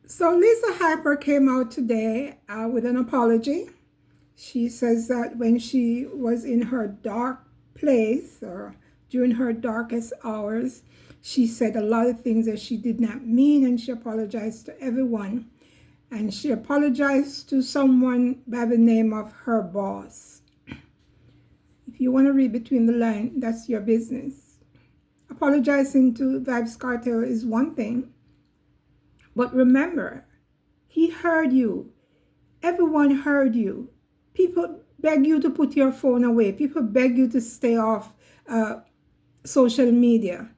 So Lisa Hyper came out today with an apology. She says that when she was in her dark place or during her darkest hours, she said a lot of things that she did not mean, and she apologized to everyone. And she apologized to someone by the name of her boss. If you want to read between the lines, that's your business. Apologizing to Vibes Cartel is one thing, but remember, he heard you. Everyone heard you. People beg you to put your phone away. People beg you to stay off social media.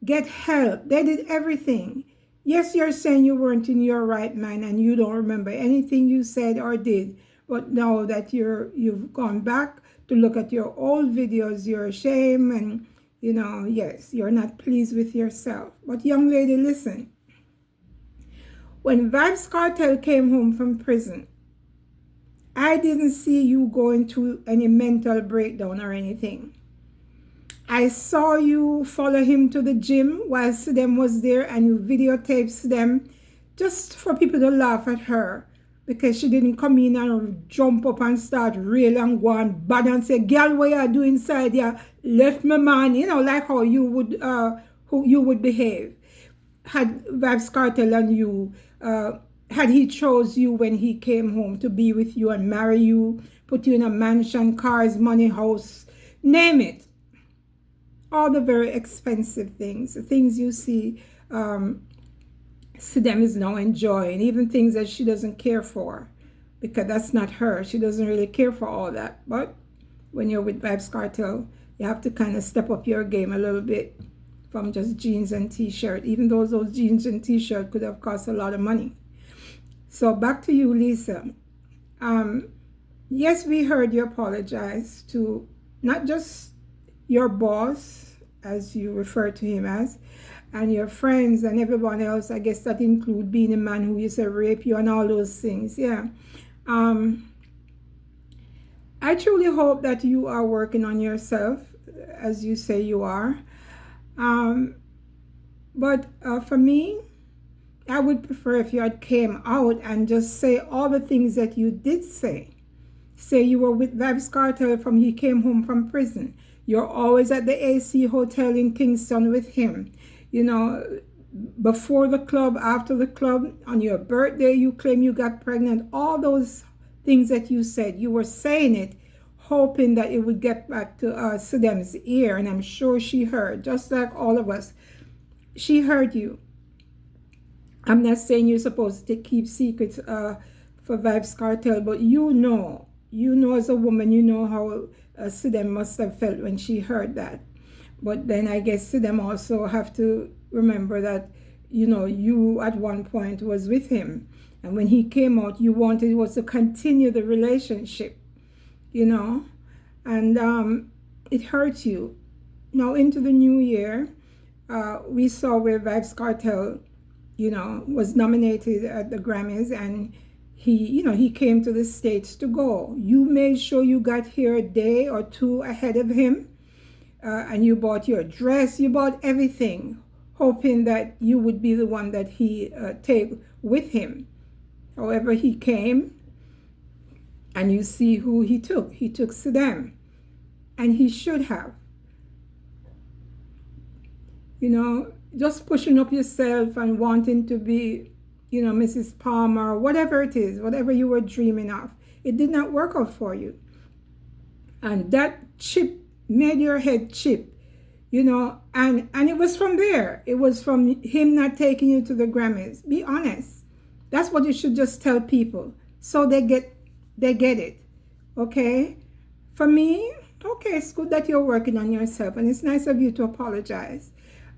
Get help. They did everything. Yes, you're saying you weren't in your right mind and you don't remember anything you said or did. But now that you've gone back to look at your old videos, you're ashamed and yes, you're not pleased with yourself. But young lady, listen. When Vibes Cartel came home from prison, I didn't see you going through any mental breakdown or anything. I saw you follow him to the gym while Sidem was there, and you videotaped them just for people to laugh at her because she didn't come in and jump up and start real and go and bad and say, "Girl, what you do inside? You left my man," like how you would behave. Had Vibes Cartel and you, had he chose you when he came home to be with you and marry you, put you in a mansion, cars, money, house, name it. All the very expensive things, the things you see Sidem is now enjoying, even things that she doesn't care for, because that's not her. She doesn't really care for all that. But when you're with Vibes Cartel, you have to kind of step up your game a little bit from just jeans and t-shirt, even though those jeans and t-shirt could have cost a lot of money. So back to you, Lisa. Yes, we heard you apologize to not just your boss, as you refer to him as, and your friends and everyone else. I guess that include being a man who used to rape you and all those things. Yeah. I truly hope that you are working on yourself, as you say you are. But for me, I would prefer if you had came out and just say all the things that you did say. Say you were with Vibes Cartel from he came home from prison. You're always at the AC Hotel in Kingston with him. Before the club, after the club, on your birthday, you claim you got pregnant. All those things that you said, you were saying it, hoping that it would get back to Sidem's ear. And I'm sure she heard, just like all of us. She heard you. I'm not saying you're supposed to keep secrets for Vibes Cartel, but you know as a woman, you know how Sidem must have felt when she heard that. But then I guess Sidem also have to remember that, you at one point was with him. And when he came out, you wanted was to continue the relationship, and it hurt you. Now into the new year, we saw where Vibes Cartel was nominated at the Grammys, and he came to the States to go. You made sure you got here a day or two ahead of him, and you bought your dress, you bought everything, hoping that you would be the one that he take with him. However, he came, and you see who he took. He took Sidem, and he should have. Just pushing up yourself and wanting to be, Mrs. Palmer, whatever it is, whatever you were dreaming of. It did not work out for you. And that chip made your head chip, and it was from there. It was from him not taking you to the Grammys. Be honest. That's what you should just tell people, so they get it. Okay? For me, okay, it's good that you're working on yourself, and it's nice of you to apologize.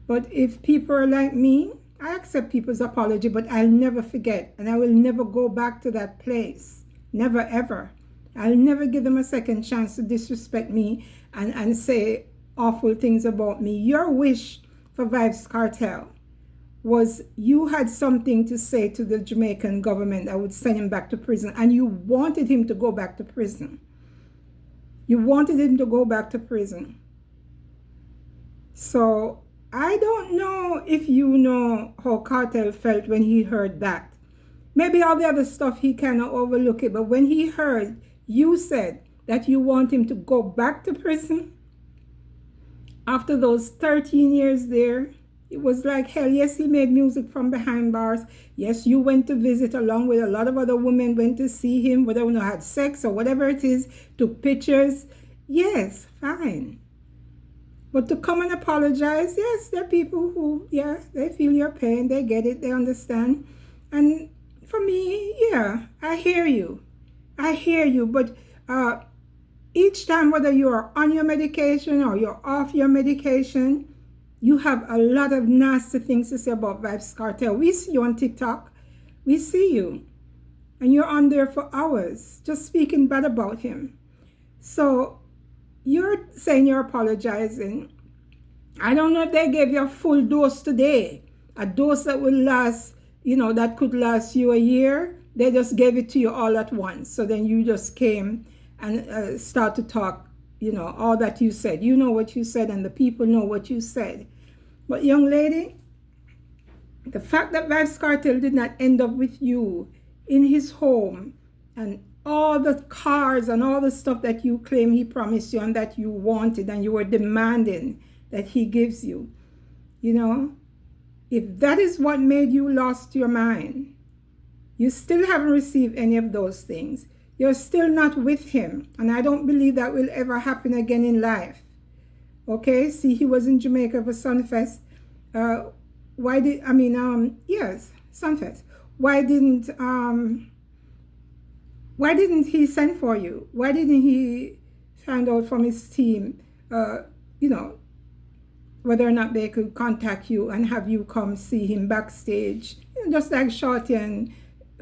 But if people are like me, I accept people's apology, but I'll never forget, and I will never go back to that place. Never, ever. I'll never give them a second chance to disrespect me and say awful things about me. Your wish for Vibes Cartel was you had something to say to the Jamaican government that would send him back to prison, and you wanted him to go back to prison. You wanted him to go back to prison. So I don't know if you know how Cartel felt when he heard that. Maybe all the other stuff he cannot overlook it, but when he heard you said that you want him to go back to prison after those 13 years there, it was like hell. Yes, he made music from behind bars. Yes, you went to visit along with a lot of other women, went to see him, whether you had sex or whatever it is, took pictures. Yes, fine. But to come and apologize, yes, there are people who, yeah, they feel your pain, they get it, they understand. And for me, yeah, I hear you. I hear you. But each time, whether you're on your medication or you're off your medication, you have a lot of nasty things to say about Vybz Kartel. We see you on TikTok. We see you. And you're on there for hours just speaking bad about him. So you're saying you're apologizing. I don't know if they gave you a full dose today. A dose that will last, that could last you a year. They just gave it to you all at once. So then you just came and start to talk, all that you said. You know what you said and the people know what you said. But young lady, the fact that Vybz Kartel did not end up with you in his home and all the cars and all the stuff that you claim he promised you and that you wanted and you were demanding that he gives you, if that is what made you lost your mind, you still haven't received any of those things. You're still not with him. And I don't believe that will ever happen again in life. Okay? See, he was in Jamaica for Sunfest. Yes, Sunfest. Why didn't he send for you? Why didn't he find out from his team, whether or not they could contact you and have you come see him backstage, just like Shorty and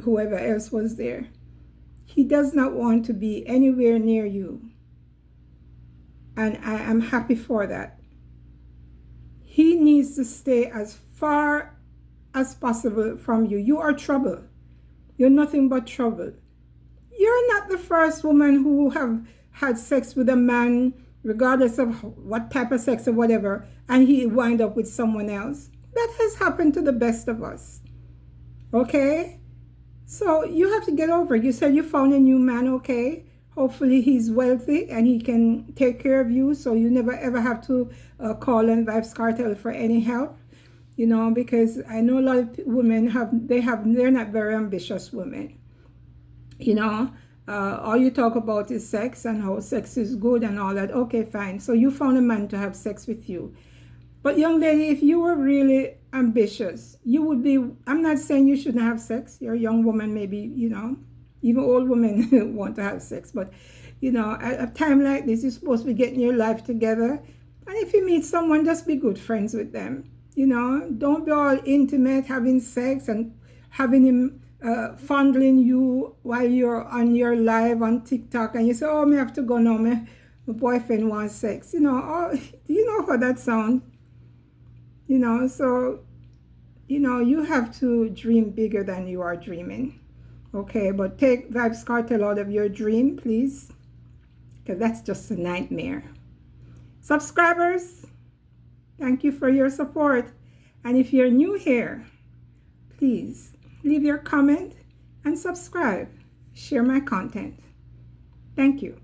whoever else was there? He does not want to be anywhere near you. And I am happy for that. He needs to stay as far as possible from you. You are trouble. You're nothing but trouble. You're not the first woman who have had sex with a man, regardless of what type of sex or whatever, and he wind up with someone else. That has happened to the best of us. Okay? So you have to get over it. You said you found a new man, okay? Hopefully he's wealthy and he can take care of you, so you never ever have to call on Vybz Kartel for any help. Because I know a lot of women they're not very ambitious women. All you talk about is sex and how sex is good and all that. Okay, fine. So you found a man to have sex with you. But young lady, if you were really ambitious, you would be, I'm not saying you shouldn't have sex. You're a young woman, maybe, even old women want to have sex. But, at a time like this, you're supposed to be getting your life together. And if you meet someone, just be good friends with them. Don't be all intimate, having sex and having him fondling you while you're on your live on TikTok. And you say, oh, I have to go now. My boyfriend wants sex. Do you know how that sounds? So, you have to dream bigger than you are dreaming. Okay, but take Vybz Kartel out of your dream, please. Because that's just a nightmare. Subscribers, thank you for your support. And if you're new here, please leave your comment and subscribe. Share my content. Thank you.